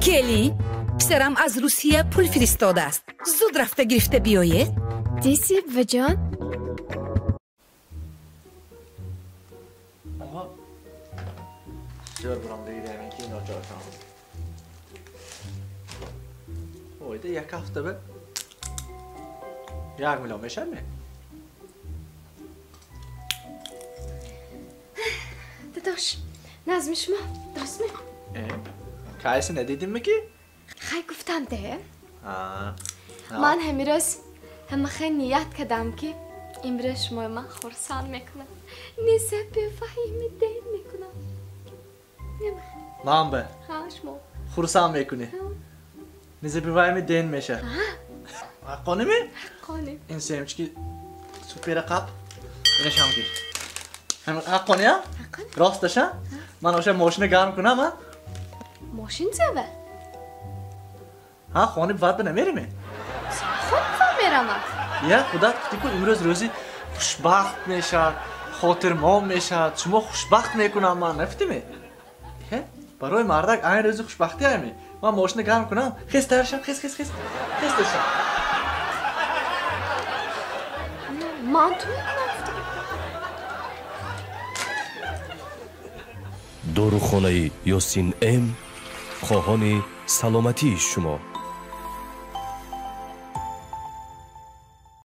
کلی پسرم از روسیه پول فرستاده است. زود رفته گرفته بیایید. دیسی و جان. آها چرا برام دیگه اینکه اینا جا کنم. اویده یک هفته به 1 میلیون میشه می؟ داداش نظم شما درست می؟ کایسی ندیدیم میگی؟ خیلی گفتم ده من همیروز همه خیلی نیت کردم که امروز شما من خورسان میکنم نیسه بفهمی دین میکنم من به شما خورسان میکنی نیزه بفهمی دین میشه حقانه می؟ حقانه این سیمچکی سوپر قب اینش هم گیر حقانه هم؟ حقانه راستشه؟ من آشه ماشین گرم کنم ها؟ ماشین زبه ها خانه بعد به نمیریم خود میرم یا خدا گفتی که امروز روزی خوشبخت میشه خاطر ما میشه شما خوشبخت میکنم من نفتیمی برای مردک این روز خوشبختی همی من ماشین گرم کنم خیز ترشم خیز ترشم من تو نفتم داروخانه یاسین ام خواهان سلامتی شما